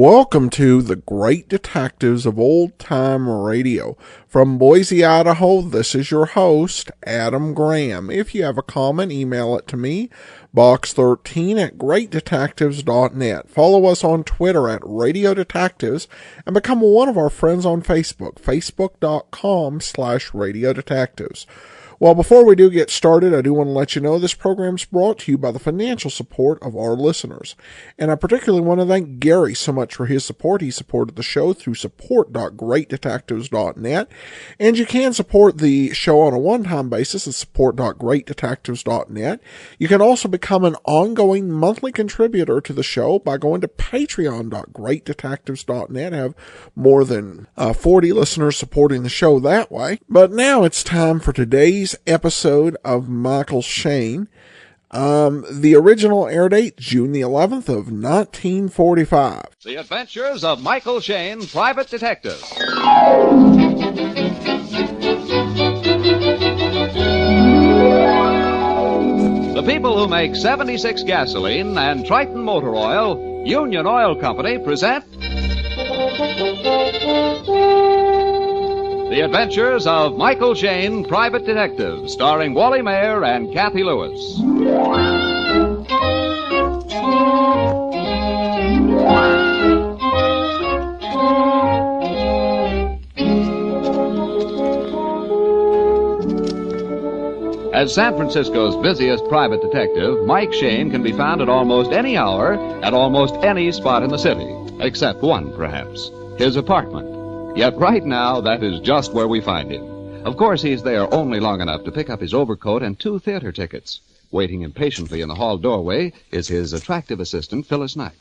Welcome to the Great Detectives of Old Time Radio. From Boise, Idaho, this is your host, Adam Graham. If you have a comment, email it to me, box13@greatdetectives.net. Follow us on Twitter at Radio Detectives and become one of our friends on Facebook, facebook.com/Radio Detectives. Well, before we do get started, I do want to let you know this program is brought to you by the financial support of our listeners. And I particularly want to thank Gary so much for his support. He supported the show through support.greatdetectives.net. And you can support the show on a one-time basis at support.greatdetectives.net. You can also become an ongoing monthly contributor to the show by going to patreon.greatdetectives.net. I have more than 40 listeners supporting the show that way. But now it's time for today's episode of Michael Shayne. The original air date, June the 11th of 1945. The Adventures of Michael Shayne, Private Detective. The people who make 76 gasoline and Triton motor oil, Union Oil Company, present The Adventures of Michael Shayne, Private Detective, starring Wally Mayer and Kathy Lewis. As San Francisco's busiest private detective, Mike Shayne can be found at almost any hour, at almost any spot in the city, except one, perhaps, his apartment. Yet right now, that is just where we find him. Of course, he's there only long enough to pick up his overcoat and 2 theater tickets. Waiting impatiently in the hall doorway is his attractive assistant, Phyllis Knight.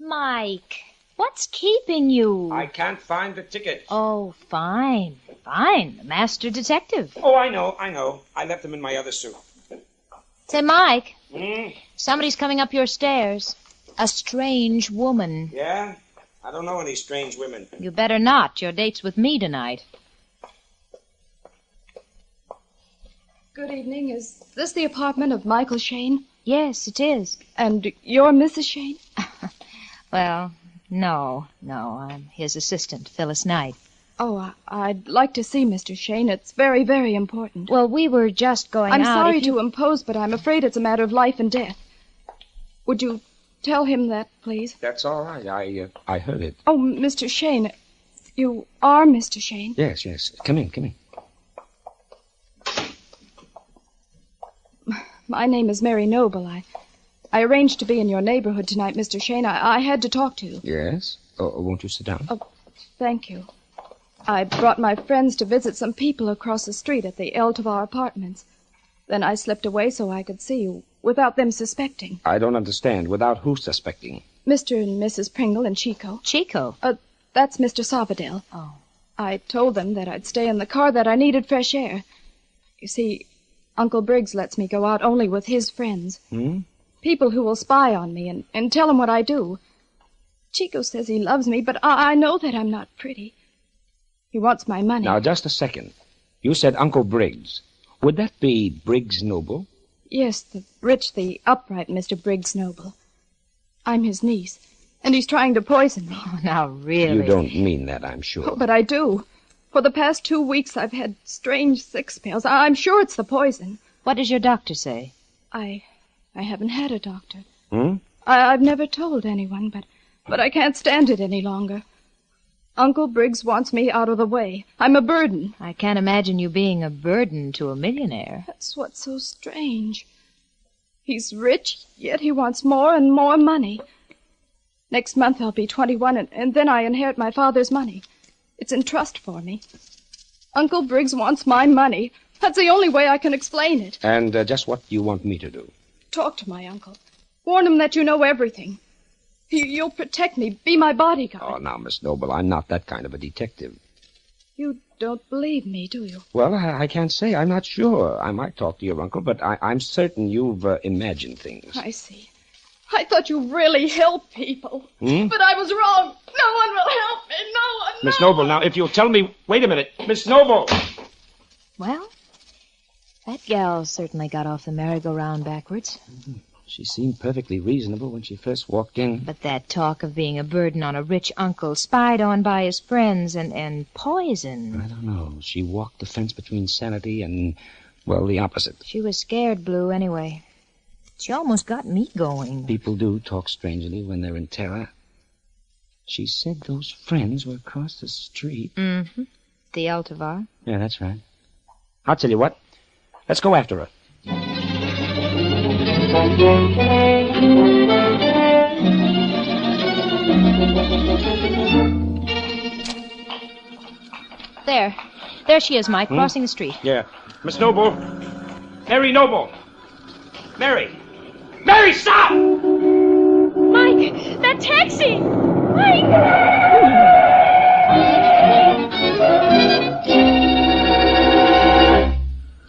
Mike, what's keeping you? I can't find the ticket. Oh, fine. Fine. The master detective. Oh, I know. I left them in my other suit. Say, Mike, somebody's coming up your stairs. A strange woman. Yeah? I don't know any strange women. You better not. Your date's with me tonight. Good evening. Is this the apartment of Michael Shayne? Yes, it is. And you're Mrs. Shayne? Well, no. I'm his assistant, Phyllis Knight. Oh, I'd like to see Mr. Shayne. It's very, very important. Well, we were just going out. I'm sorry to impose, but I'm afraid it's a matter of life and death. Would you tell him that, please? That's all right. I heard it. Oh, Mr. Shayne. You are Mr. Shayne? Yes. Come in. My name is Mary Noble. I arranged to be in your neighborhood tonight, Mr. Shayne. I had to talk to you. Yes? Oh, won't you sit down? Oh, thank you. I brought my friends to visit some people across the street at the Eltavar Apartments. Then I slipped away so I could see you, without them suspecting. I don't understand. Without who suspecting? Mr. and Mrs. Pringle and Chico. Chico? That's Mr. Savadell. Oh. I told them that I'd stay in the car, that I needed fresh air. You see, Uncle Briggs lets me go out only with his friends. People who will spy on me and tell him what I do. Chico says he loves me, but I know that I'm not pretty. He wants my money. Now, just a second. You said Uncle Briggs. Would that be Briggs Noble? Yes, the rich, the upright Mr. Briggs Noble. I'm his niece, and he's trying to poison me. Oh, now, really? You don't mean that, I'm sure. Oh, but I do. For the past 2 weeks, I've had strange sick spells. I'm sure it's the poison. What does your doctor say? I haven't had a doctor. I've never told anyone, but I can't stand it any longer. Uncle Briggs wants me out of the way. I'm a burden. I can't imagine you being a burden to a millionaire. That's what's so strange. He's rich, yet he wants more and more money. Next month I'll be 21, and then I inherit my father's money. It's in trust for me. Uncle Briggs wants my money. That's the only way I can explain it. And just what do you want me to do? Talk to my uncle. Warn him that you know everything. You'll protect me. Be my bodyguard. Oh, now, Miss Noble, I'm not that kind of a detective. You don't believe me, do you? Well, I can't say. I'm not sure. I might talk to your uncle, but I'm certain you've imagined things. I see. I thought you really helped people. But I was wrong. No one will help me. No one. Miss Noble, now, if you'll tell me... Wait a minute. Miss Noble! Well, that gal certainly got off the merry-go-round backwards. She seemed perfectly reasonable when she first walked in. But that talk of being a burden on a rich uncle, spied on by his friends, and poison. I don't know. She walked the fence between sanity and, well, the opposite. She was scared, Blue, anyway. She almost got me going. People do talk strangely when they're in terror. She said those friends were across the street. Mm-hmm. The Altivar. Yeah, that's right. I'll tell you what. Let's go after her. There. There she is, Mike, crossing the street. Yeah. Miss Noble. Mary Noble. Mary. Mary, stop! Mike, that taxi! Mike!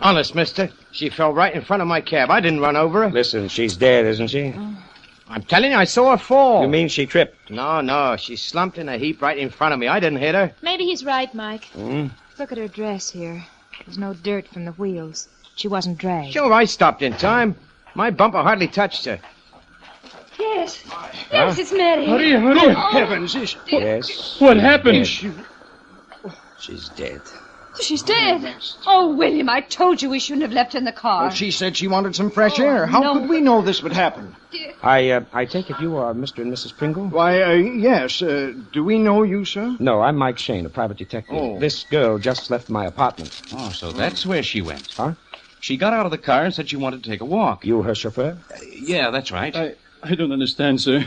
Honest, mister, she fell right in front of my cab. I didn't run over her. Listen, she's dead, isn't she? I'm telling you, I saw her fall. You mean she tripped? No, she slumped in a heap right in front of me. I didn't hit her. Maybe he's right, Mike. Hmm? Look at her dress here. There's no dirt from the wheels. She wasn't dragged. Sure, I stopped in time. My bumper hardly touched her. Yes. Yes, it's Mary. Hurry. Good heavens, Yes. What happened? She's dead. She's dead. Oh, William, I told you we shouldn't have left her in the car. Well, she said she wanted some fresh air. How no. could we know this would happen? I take it you are Mr. and Mrs. Pringle? Why, yes. Do we know you, sir? No, I'm Mike Shayne, a private detective. Oh. This girl just left my apartment. Oh, so that's where she went. Huh? She got out of the car and said she wanted to take a walk. You her chauffeur? Yeah, that's right. I don't understand, sir.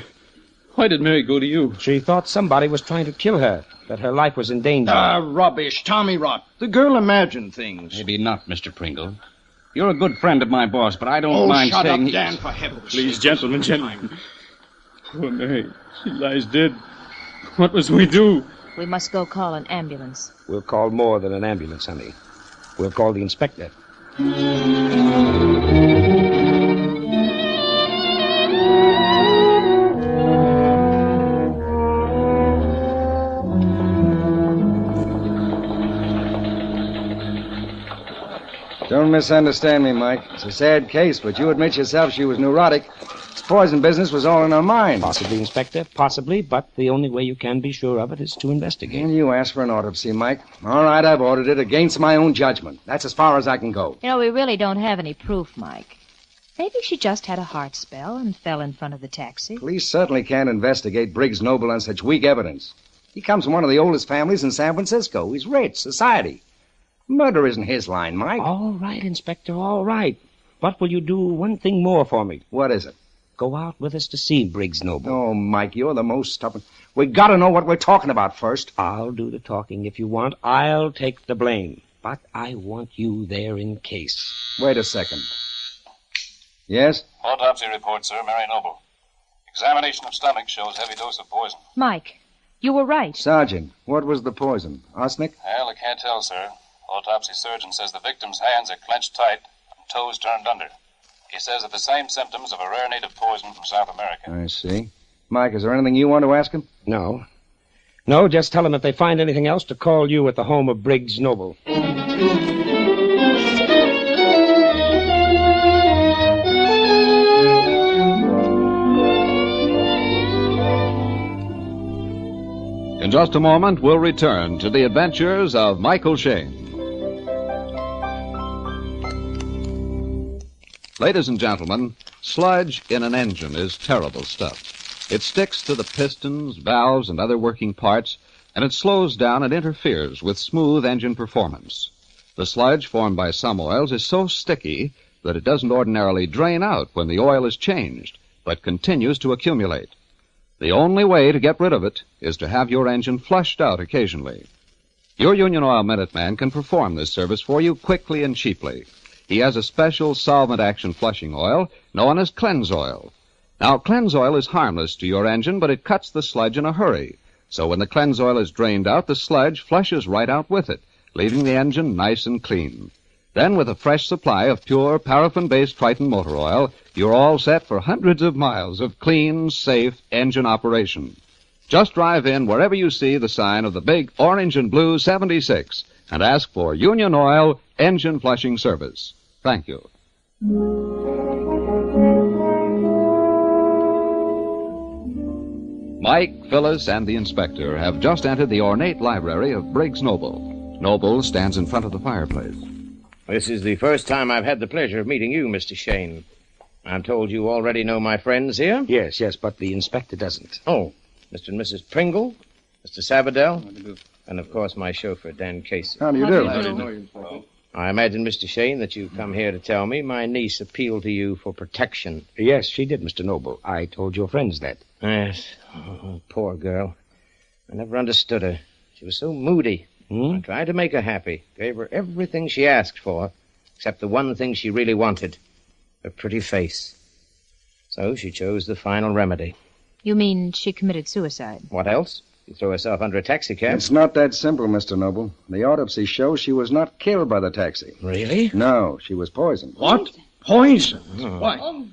Why did Mary go to you? She thought somebody was trying to kill her, that her life was in danger. Rubbish. Tommy rot. The girl imagined things. Maybe not, Mr. Pringle. You're a good friend of my boss, but I don't mind shut saying... up, Dan, for heaven's Please, sake. gentlemen. Poor Mary. She lies dead. What must we do? We must go call an ambulance. We'll call more than an ambulance, honey. We'll call the inspector. Don't misunderstand me, Mike. It's a sad case, but you admit yourself she was neurotic. This poison business was all in her mind. Possibly, Inspector, possibly, but the only way you can be sure of it is to investigate. And you asked for an autopsy, Mike. All right, I've ordered it against my own judgment. That's as far as I can go. You know, we really don't have any proof, Mike. Maybe she just had a heart spell and fell in front of the taxi. Police certainly can't investigate Briggs Noble on such weak evidence. He comes from one of the oldest families in San Francisco. He's rich, society. Murder isn't his line, Mike. All right, Inspector, all right. But will you do one thing more for me? What is it? Go out with us to see Briggs Noble. Oh, Mike, you're the most stubborn. We gotta know what we're talking about first. I'll do the talking if you want. I'll take the blame. But I want you there in case. Wait a second. Yes? Autopsy report, sir. Mary Noble. Examination of stomach shows heavy dose of poison. Mike, you were right. Sergeant, what was the poison? Arsenic? Well, I can't tell, sir. Autopsy surgeon says the victim's hands are clenched tight and toes turned under. He says that the same symptoms of a rare native poison from South America. I see. Mike, is there anything you want to ask him? No. No, just tell them if they find anything else to call you at the home of Briggs Noble. In just a moment, we'll return to the adventures of Michael Shayne. Ladies and gentlemen, sludge in an engine is terrible stuff. It sticks to the pistons, valves, and other working parts, and it slows down and interferes with smooth engine performance. The sludge formed by some oils is so sticky that it doesn't ordinarily drain out when the oil is changed, but continues to accumulate. The only way to get rid of it is to have your engine flushed out occasionally. Your Union Oil Minuteman can perform this service for you quickly and cheaply. He has a special solvent action flushing oil known as Cleanse Oil. Now, Cleanse Oil is harmless to your engine, but it cuts the sludge in a hurry. So when the Cleanse Oil is drained out, the sludge flushes right out with it, leaving the engine nice and clean. Then, with a fresh supply of pure paraffin-based Triton motor oil, you're all set for hundreds of miles of clean, safe engine operation. Just drive in wherever you see the sign of the big orange and blue 76 and ask for Union Oil Engine Flushing Service. Thank you. Mike, Phyllis, and the inspector have just entered the ornate library of Briggs Noble. Noble stands in front of the fireplace. This is the first time I've had the pleasure of meeting you, Mr. Shayne. I'm told you already know my friends here. Yes, but the inspector doesn't. Oh, Mr. and Mrs. Pringle, Mr. Sabadell, and, of course, my chauffeur, Dan Casey. How do you do? I imagine, Mr. Shayne, that you've come here to tell me my niece appealed to you for protection. Yes, she did, Mr. Noble. I told your friends that. Yes. Oh, poor girl. I never understood her. She was so moody. I tried to make her happy. Gave her everything she asked for, except the one thing she really wanted. Her pretty face. So she chose the final remedy. You mean she committed suicide? What else? She threw herself under a taxicab. It's not that simple, Mr. Noble. The autopsy shows she was not killed by the taxi. Really? No, she was poisoned. What? Poison? Why?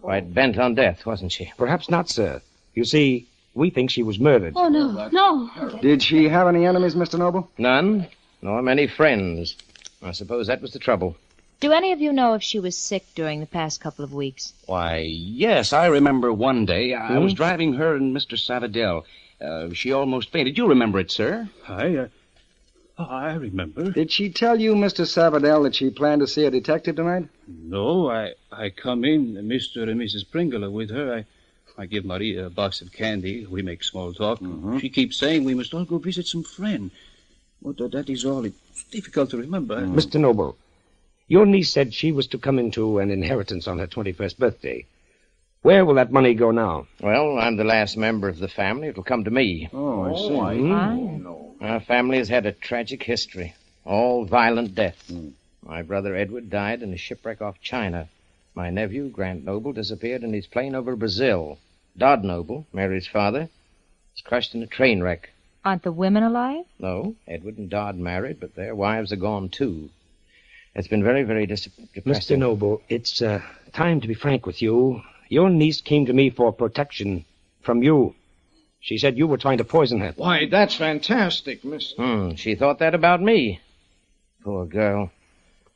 Quite bent on death, wasn't she? Perhaps not, sir. You see, we think she was murdered. Oh, no. Did she have any enemies, Mr. Noble? None, nor many friends. I suppose that was the trouble. Do any of you know if she was sick during the past couple of weeks? Why, yes, I remember one day. I was driving her and Mr. Savadell. She almost fainted. You remember it, sir? I remember. Did she tell you, Mr. Savadell, that she planned to see a detective tonight? No, I come in. Mr. and Mrs. Pringle are with her. I give Maria a box of candy. We make small talk. She keeps saying we must all go visit some friend. Well, that is all. It's difficult to remember. Mr. Noble, your niece said she was to come into an inheritance on her 21st birthday. Where will that money go now? Well, I'm the last member of the family. It'll come to me. Oh, I see. Our family has had a tragic history. All violent deaths. My brother Edward died in a shipwreck off China. My nephew, Grant Noble, disappeared in his plane over Brazil. Dodd Noble, Mary's father, was crushed in a train wreck. Aren't the women alive? No, Edward and Dodd married, but their wives are gone, too. It's been very, very depressing. Mr. Noble, it's time to be frank with you. Your niece came to me for protection from you. She said you were trying to poison her. Why, that's fantastic, Miss. She thought that about me. Poor girl.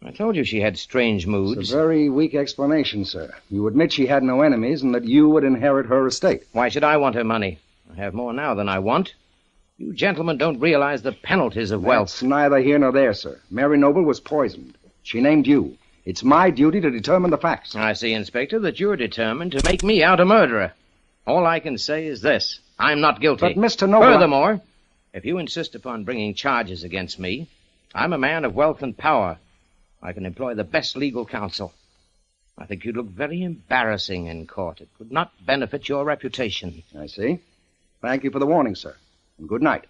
I told you she had strange moods. It's a very weak explanation, sir. You admit she had no enemies and that you would inherit her estate. Why should I want her money? I have more now than I want. You gentlemen don't realize the penalties of wealth. That's neither here nor there, sir. Mary Noble was poisoned. She named you. It's my duty to determine the facts. I see, Inspector, that you're determined to make me out a murderer. All I can say is this. I'm not guilty. But, Mr. Noble... Furthermore, if you insist upon bringing charges against me, I'm a man of wealth and power. I can employ the best legal counsel. I think you'd look very embarrassing in court. It would not benefit your reputation. I see. Thank you for the warning, sir. And good night.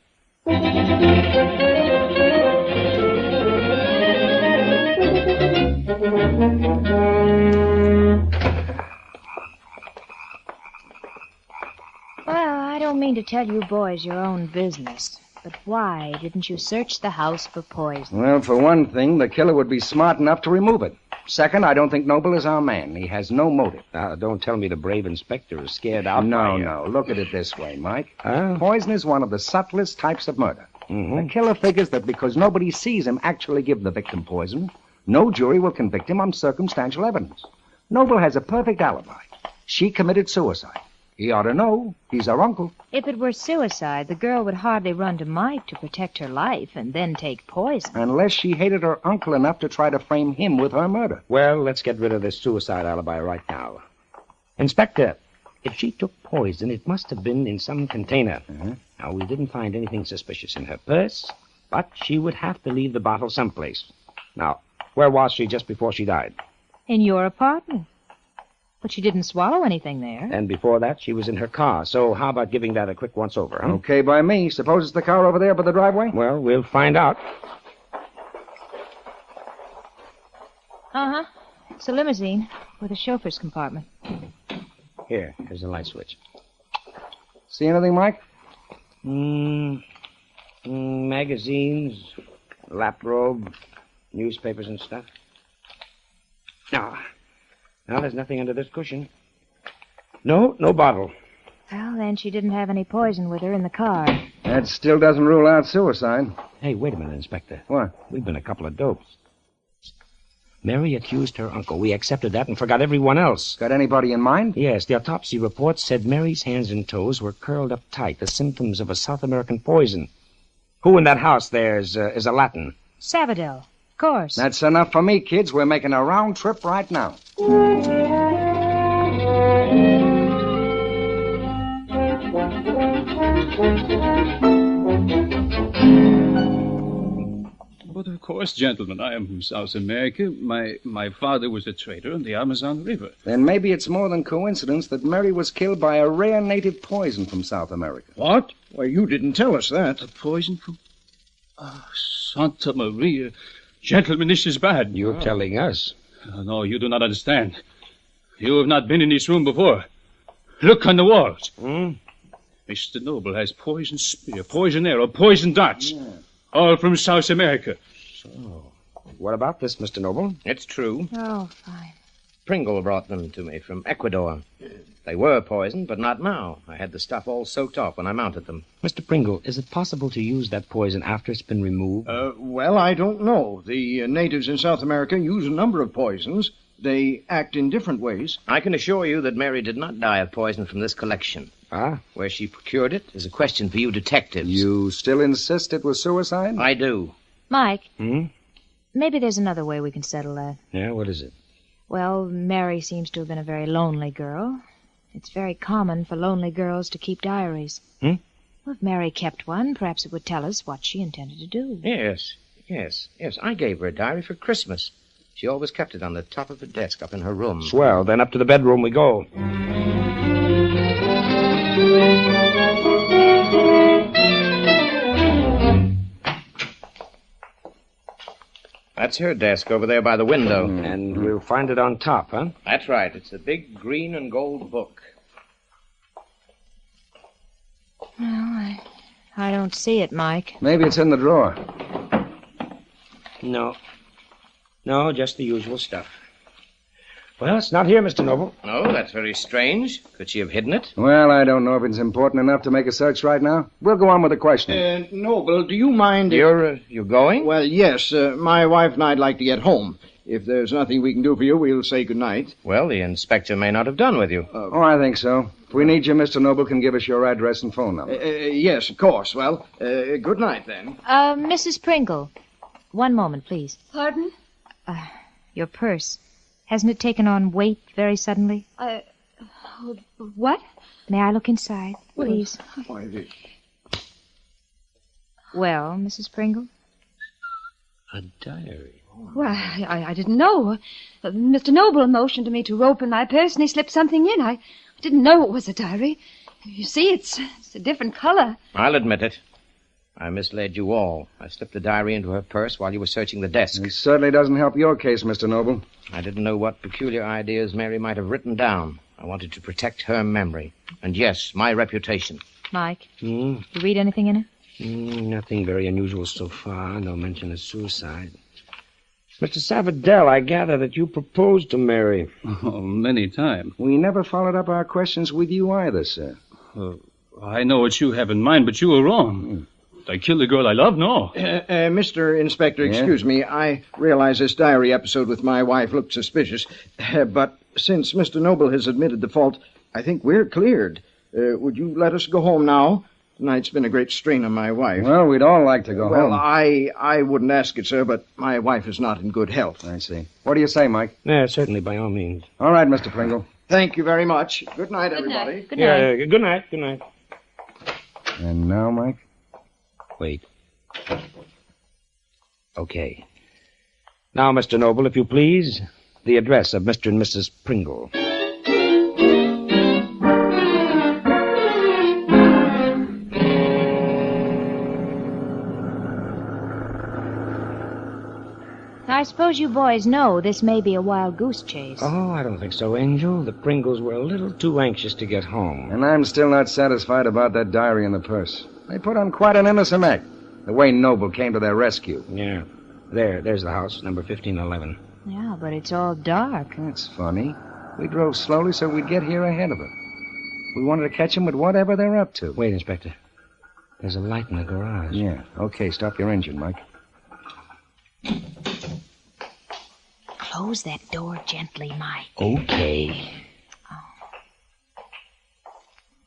Well, I don't mean to tell you boys your own business, but why didn't you search the house for poison? Well, for one thing, the killer would be smart enough to remove it. Second, I don't think Noble is our man. He has no motive. Now, don't tell me the brave inspector is scared out. No. Look at it this way, Mike. Huh? Poison is one of the subtlest types of murder. The killer figures that because nobody sees him actually give the victim poison, no jury will convict him on circumstantial evidence. Noble has a perfect alibi. She committed suicide. He ought to know. He's our uncle. If it were suicide, the girl would hardly run to Mike to protect her life and then take poison. Unless she hated her uncle enough to try to frame him with her murder. Well, let's get rid of this suicide alibi right now. Inspector, if she took poison, it must have been in some container. Now, we didn't find anything suspicious in her purse, but she would have to leave the bottle someplace. Now, where was she just before she died? In your apartment. But she didn't swallow anything there. And before that, she was in her car. So how about giving that a quick once-over, huh? Okay by me. Suppose it's the car over there by the driveway? Well, we'll find out. Uh-huh. It's a limousine with a chauffeur's compartment. Here's the light switch. See anything, Mike? Magazines, lap robe, newspapers and stuff. Now, there's nothing under this cushion. No bottle. Well, then she didn't have any poison with her in the car. That still doesn't rule out suicide. Hey, wait a minute, Inspector. What? We've been a couple of dopes. Mary accused her uncle. We accepted that and forgot everyone else. Got anybody in mind? Yes, the autopsy report said Mary's hands and toes were curled up tight, the symptoms of a South American poison. Who in that house there is a Latin? Savadell, of course. That's enough for me, kids. We're making a round trip right now. But of course, gentlemen, I am from South America. My father was a trader on the Amazon River. Then maybe it's more than coincidence that Mary was killed by a rare native poison from South America. What? Well, you didn't tell us that. A poison from... Santa Maria. Gentlemen, this is bad. You're telling us. No, you do not understand. You have not been in this room before. Look on the walls. Mr. Noble has poison spear, poison arrow, poison darts. Yeah. All from South America. So, what about this, Mr. Noble? It's true. Oh, fine. Pringle brought them to me from Ecuador. They were poisoned, but not now. I had the stuff all soaked off when I mounted them. Mr. Pringle, is it possible to use that poison after it's been removed? Well, I don't know. The natives in South America use a number of poisons. They act in different ways. I can assure you that Mary did not die of poison from this collection. Where she procured it is a question for you detectives. You still insist it was suicide? I do. Mike, maybe there's another way we can settle that. Yeah, what is it? Well, Mary seems to have been a very lonely girl. It's very common for lonely girls to keep diaries. Well, if Mary kept one, perhaps it would tell us what she intended to do. Yes. I gave her a diary for Christmas. She always kept it on the top of her desk up in her room. Swell. Then up to the bedroom we go. That's her desk over there by the window. And we'll find it on top, huh? That's right. It's a big green and gold book. Well, I don't see it, Mike. Maybe it's in the drawer. No, just the usual stuff. Well, it's not here, Mr. Noble. Oh, that's very strange. Could she have hidden it? Well, I don't know if it's important enough to make a search right now. We'll go on with the questioning. Noble, do you mind... You're going? Well, yes. My wife and I'd like to get home. If there's nothing we can do for you, we'll say goodnight. Well, the inspector may not have done with you. I think so. If we need you, Mr. Noble can give us your address and phone number. Yes, of course. Well, good night, then. Mrs. Pringle, one moment, please. Pardon? Your purse. Hasn't it taken on weight very suddenly? What? May I look inside, please? Well, Mrs. Pringle? A diary. Well, I didn't know. Mr. Noble motioned to me to open my purse, and he slipped something in. I didn't know it was a diary. You see, it's a different color. I'll admit it. I misled you all. I slipped the diary into her purse while you were searching the desk. It certainly doesn't help your case, Mr. Noble. I didn't know what peculiar ideas Mary might have written down. I wanted to protect her memory. And yes, my reputation. Mike, you read anything in it? Nothing very unusual so far. No mention of suicide. Mr. Savadell, I gather that you proposed to Mary. Oh, many times. We never followed up our questions with you either, sir. I know what you have in mind, but you were wrong. I killed the girl I love? No. Mr. Inspector, excuse me. I realize this diary episode with my wife looked suspicious. But since Mr. Noble has admitted the fault, I think we're cleared. Would you let us go home now? Tonight's been a great strain on my wife. Well, we'd all like to go home. Well, I wouldn't ask it, sir, but my wife is not in good health. I see. What do you say, Mike? Yeah, certainly, by all means. All right, Mr. Pringle. Thank you very much. Good night, everybody. Good night. Yeah, good night. Good night. And now, Mike? Wait. Okay. Now, Mr. Noble, if you please, the address of Mr. and Mrs. Pringle. I suppose you boys know this may be a wild goose chase. Oh, I don't think so, Angel. The Pringles were a little too anxious to get home. And I'm still not satisfied about that diary in the purse. They put on quite an innocent act. The way Noble came to their rescue. Yeah. There's the house, number 1511. Yeah, but it's all dark. That's funny. We drove slowly so we'd get here ahead of them. We wanted to catch them with whatever they're up to. Wait, Inspector. There's a light in the garage. Yeah. Okay, stop your engine, Mike. Close that door gently, Mike. Okay.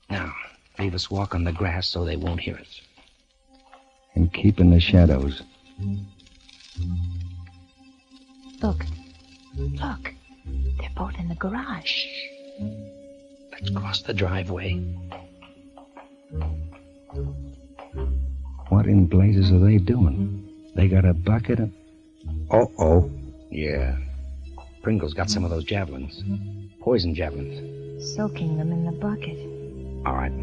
Now, leave us walk on the grass so they won't hear us. And keep in the shadows. Look. They're both in the garage. Let's cross the driveway. What in blazes are they doing? They got a bucket of... Uh-oh. Yeah. Pringle's got some of those javelins. Poison javelins. Soaking them in the bucket. All right.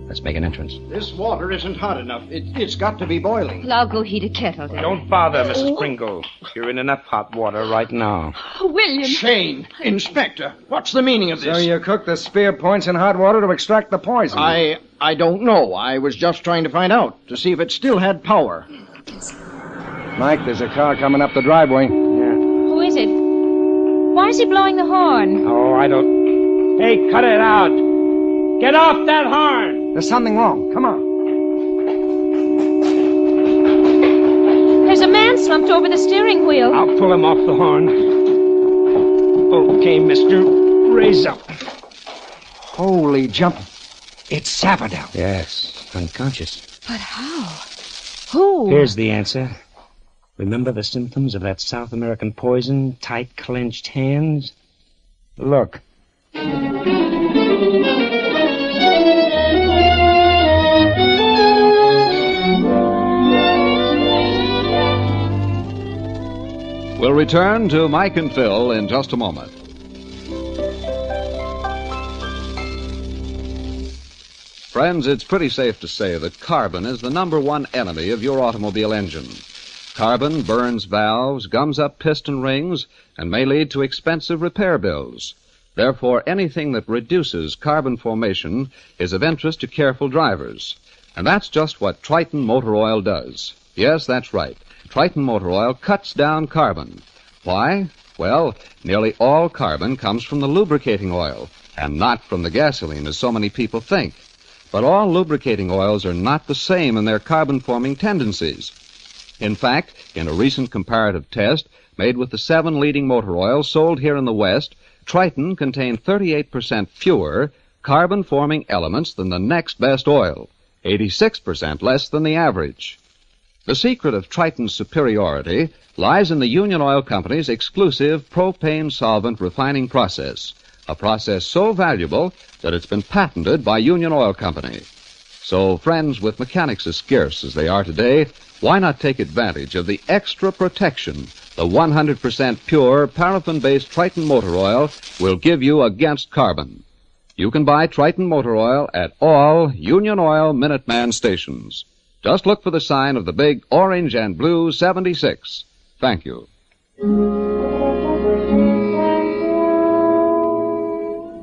Let's make an entrance. This water isn't hot enough. It's got to be boiling. Well, I'll go heat a kettle, then. Don't bother, Mrs. Pringle. You're in enough hot water right now. William! Shayne, Inspector, what's the meaning of this? So you cook the spear points in hot water to extract the poison? I don't know. I was just trying to find out, to see if it still had power. Mike, there's a car coming up the driveway. Yeah. Who is it? Why is he blowing the horn? Oh, I don't... Hey, cut it out! Get off that horn! There's something wrong. Come on. There's a man slumped over the steering wheel. I'll pull him off the horn. Okay, mister. Raise up. Holy jump. It's Savadell. Yes, unconscious. But how? Who? Here's the answer. Remember the symptoms of that South American poison? Tight, clenched hands? Look. We'll return to Mike and Phil in just a moment. Friends, it's pretty safe to say that carbon is the #1 enemy of your automobile engine. Carbon burns valves, gums up piston rings, and may lead to expensive repair bills. Therefore, anything that reduces carbon formation is of interest to careful drivers. And that's just what Triton Motor Oil does. Yes, that's right. Triton Motor Oil cuts down carbon. Why? Well, nearly all carbon comes from the lubricating oil, and not from the gasoline, as so many people think. But all lubricating oils are not the same in their carbon-forming tendencies. In fact, in a recent comparative test made with the 7 leading motor oils sold here in the West, Triton contained 38% fewer carbon-forming elements than the next best oil, 86% less than the average. The secret of Triton's superiority lies in the Union Oil Company's exclusive propane solvent refining process, a process so valuable that it's been patented by Union Oil Company. So, friends, with mechanics as scarce as they are today, why not take advantage of the extra protection the 100% pure paraffin-based Triton Motor Oil will give you against carbon? You can buy Triton Motor Oil at all Union Oil Minuteman stations. Just look for the sign of the big orange and blue 76. Thank you.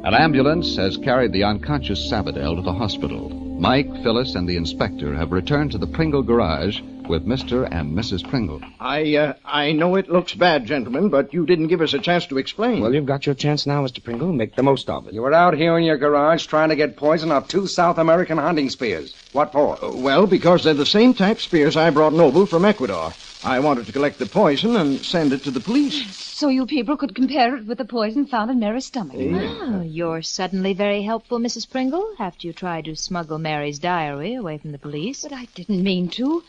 An ambulance has carried the unconscious Savadell to the hospital. Mike, Phyllis, and the inspector have returned to the Pringle garage with Mr. and Mrs. Pringle. I know it looks bad, gentlemen, but you didn't give us a chance to explain. Well, you've got your chance now, Mr. Pringle. Make the most of it. You were out here in your garage trying to get poison off 2 South American hunting spears. What for? Well, because they're the same type spears I brought Noble from Ecuador. I wanted to collect the poison and send it to the police. So you people could compare it with the poison found in Mary's stomach. Oh, you're suddenly very helpful, Mrs. Pringle, after you tried to smuggle Mary's diary away from the police. But I didn't mean to.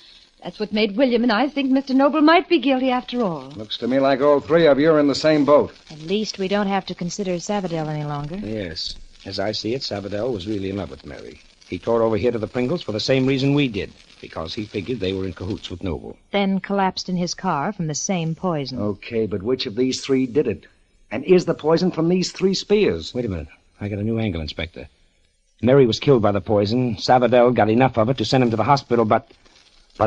That's what made William and I think Mr. Noble might be guilty after all. Looks to me like all 3 of you are in the same boat. At least we don't have to consider Savadell any longer. Yes. As I see it, Savadell was really in love with Mary. He tore over here to the Pringles for the same reason we did, because he figured they were in cahoots with Noble. Then collapsed in his car from the same poison. Okay, but which of these 3 did it? And is the poison from these 3 spears? Wait a minute. I got a new angle, Inspector. Mary was killed by the poison. Savadell got enough of it to send him to the hospital, but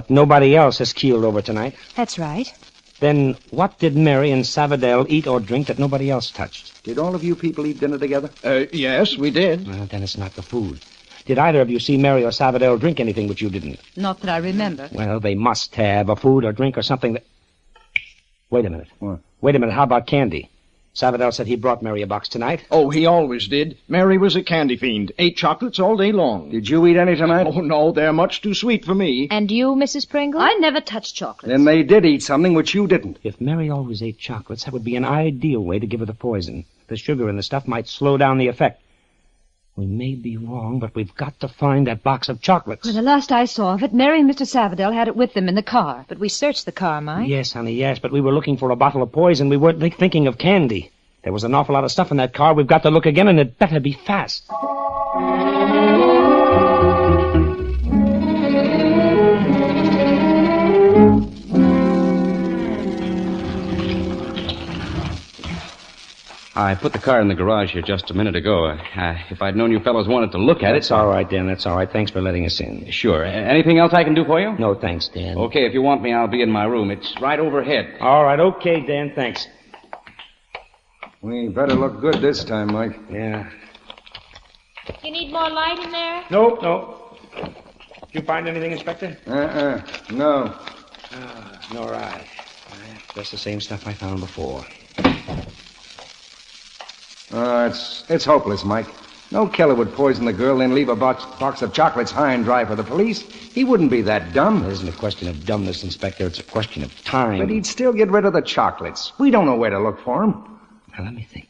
nobody else has keeled over tonight. That's right. Then what did Mary and Savadell eat or drink that nobody else touched? Did all of you people eat dinner together? Yes, we did. Well, then it's not the food. Did either of you see Mary or Savadell drink anything which you didn't? Not that I remember. Well, they must have a food or drink or something that... Wait a minute. What? Wait a minute. How about candy? Savadell said he brought Mary a box tonight. Oh, he always did. Mary was a candy fiend. Ate chocolates all day long. Did you eat any tonight? Oh, no, they're much too sweet for me. And you, Mrs. Pringle? I never touch chocolates. Then they did eat something which you didn't. If Mary always ate chocolates, that would be an ideal way to give her the poison. The sugar in the stuff might slow down the effect. We may be wrong, but we've got to find that box of chocolates. Well, the last I saw of it, Mary and Mr. Savadell had it with them in the car. But we searched the car, Mike. Yes, honey, yes, but we were looking for a bottle of poison. We weren't thinking of candy. There was an awful lot of stuff in that car. We've got to look again, and it better be fast. I put the car in the garage here just a minute ago. If I'd known you fellows wanted to look at it... That's all right, Dan. That's all right. Thanks for letting us in. Sure. Anything else I can do for you? No, thanks, Dan. Okay, if you want me, I'll be in my room. It's right overhead. All right, okay, Dan. Thanks. We better look good this time, Mike. Yeah. You need more light in there? No. Did you find anything, Inspector? No. Nor I. Just the same stuff I found before. It's hopeless, Mike. No killer would poison the girl, then leave a box of chocolates high and dry for the police. He wouldn't be that dumb. It isn't a question of dumbness, Inspector. It's a question of time. But he'd still get rid of the chocolates. We don't know where to look for him. Now, let me think.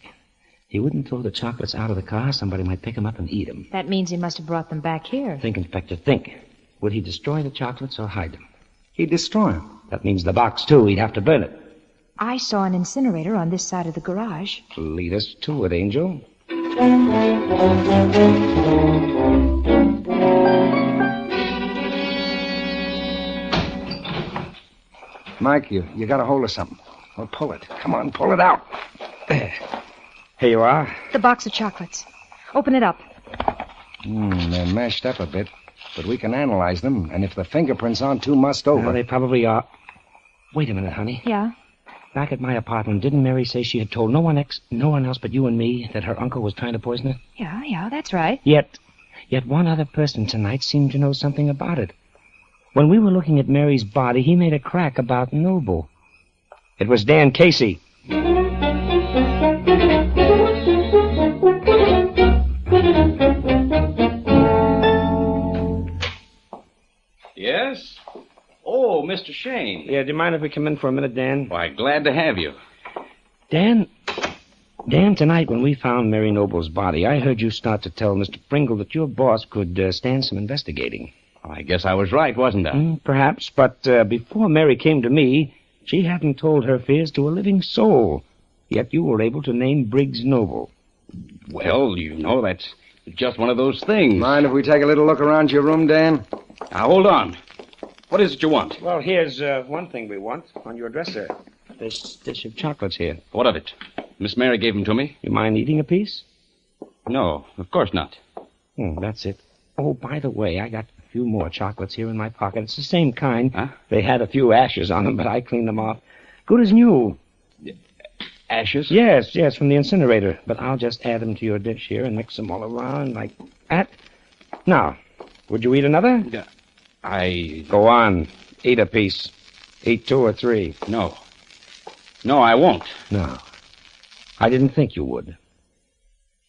He wouldn't throw the chocolates out of the car. Somebody might pick them up and eat them. That means he must have brought them back here. Think, Inspector, think. Would he destroy the chocolates or hide them? He'd destroy them. That means the box, too. He'd have to burn it. I saw an incinerator on this side of the garage. Lead us to it, Angel. Mike, you got a hold of something. Well, pull it. Come on, pull it out. There. Here you are. The box of chocolates. Open it up. They're mashed up a bit, but we can analyze them, and if the fingerprints aren't too mussed over... Well, they probably are. Wait a minute, honey. Yeah? Back at my apartment, didn't Mary say she had told no one else but you and me that her uncle was trying to poison her? Yeah, that's right. Yet one other person tonight seemed to know something about it. When we were looking at Mary's body, he made a crack about Noble. It was Dan Casey. Yes? Oh, Mr. Shayne. Yeah, do you mind if we come in for a minute, Dan? Why, glad to have you. Dan, tonight when we found Mary Noble's body, I heard you start to tell Mr. Pringle that your boss could stand some investigating. I guess I was right, wasn't I? Perhaps, but before Mary came to me, she hadn't told her fears to a living soul. Yet you were able to name Briggs Noble. Well, you know, that's just one of those things. Mind if we take a little look around your room, Dan? Now, hold on. What is it you want? Well, here's one thing we want on your dresser. This dish of chocolates here. What of it? Miss Mary gave them to me. You mind eating a piece? No, of course not. That's it. Oh, by the way, I got a few more chocolates here in my pocket. It's the same kind. Huh? They had a few ashes on them, but I cleaned them off. Good as new. Ashes? Yes, from the incinerator. But I'll just add them to your dish here and mix them all around like that. Now, would you eat another? Go on. Eat a piece. Eat 2 or 3. No, I won't. No. I didn't think you would.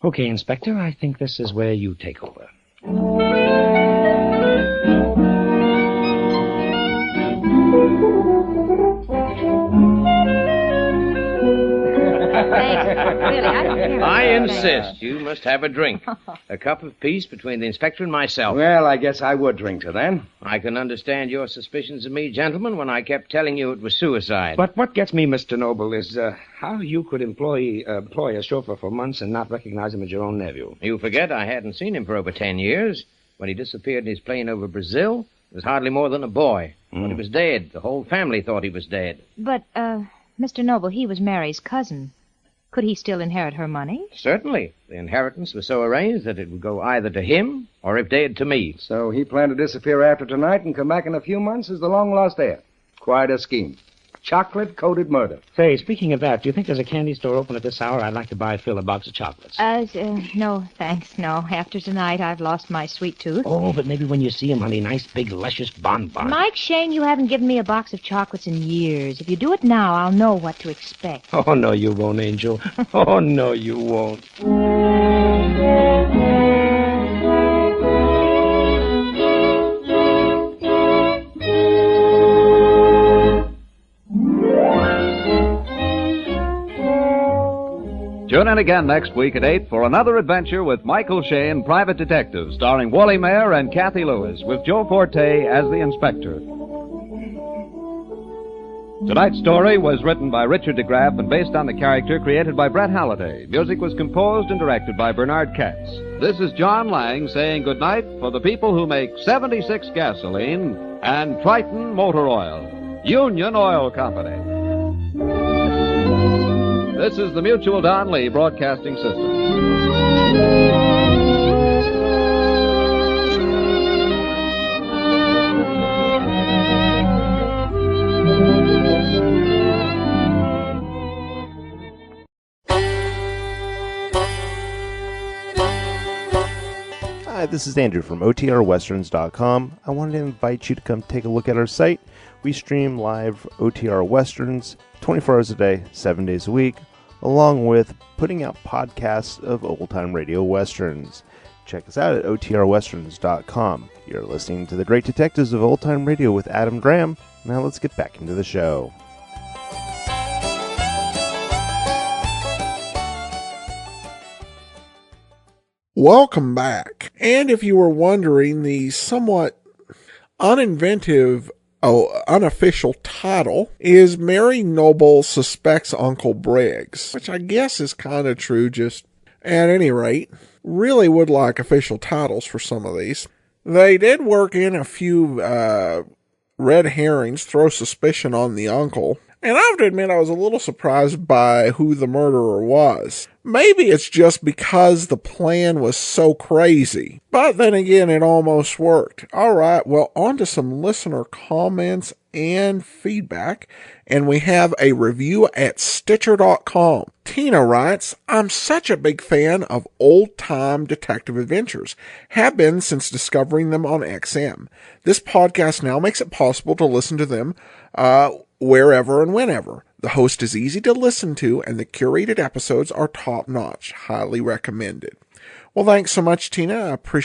Okay, Inspector, I think this is where you take over. Really, I don't care. I insist. You must have a drink. A cup of peace between the inspector and myself. Well, I guess I would drink to that. I can understand your suspicions of me, gentlemen, when I kept telling you it was suicide. But what gets me, Mr. Noble, is how you could employ a chauffeur for months and not recognize him as your own nephew. You forget I hadn't seen him for over 10 years. When he disappeared in his plane over Brazil, he was hardly more than a boy. When he was dead, the whole family thought he was dead. But, Mr. Noble, he was Mary's cousin. Could he still inherit her money? Certainly. The inheritance was so arranged that it would go either to him or, if dead, to me. So he planned to disappear after tonight and come back in a few months as the long-lost heir. Quite a scheme. Chocolate-coated murder. Say, speaking of that, do you think there's a candy store open at this hour? I'd like to buy Phil a box of chocolates. No, thanks, no. After tonight, I've lost my sweet tooth. Oh, but maybe when you see him, honey, nice, big, luscious bonbon. Mike Shayne, you haven't given me a box of chocolates in years. If you do it now, I'll know what to expect. Oh, no, you won't, Angel. Oh, no, you won't. Tune in again next week at 8 for another adventure with Michael Shayne, Private Detective, starring Wally Mayer and Kathy Lewis, with Joe Forte as the inspector. Tonight's story was written by Richard DeGraff and based on the character created by Brett Halliday. Music was composed and directed by Bernard Katz. This is John Lang saying goodnight for the people who make 76 gasoline and Triton Motor Oil, Union Oil Company. This is the Mutual Don Lee Broadcasting System. Hi, this is Andrew from OTRWesterns.com. I wanted to invite you to come take a look at our site. We stream live OTR Westerns 24 hours a day, 7 days a week, along with putting out podcasts of old-time radio westerns. Check us out at OTRWesterns.com. You're listening to The Great Detectives of Old Time Radio with Adam Graham. Now let's get back into the show. Welcome back. And if you were wondering, the somewhat unofficial title is Mary Noble Suspects Uncle Briggs, which I guess is kind of true, just at any rate. Really would like official titles for some of these. They did work in a few red herrings, throw suspicion on the uncle. And I have to admit I was a little surprised by who the murderer was. Maybe it's just because the plan was so crazy. But then again, it almost worked. Alright, well, on to some listener comments and feedback. And we have a review at Stitcher.com. Tina writes, I'm such a big fan of old-time detective adventures. Have been since discovering them on XM. This podcast now makes it possible to listen to them wherever and whenever. The host is easy to listen to, and the curated episodes are top-notch. Highly recommended. Well, thanks so much, Tina. I appreciate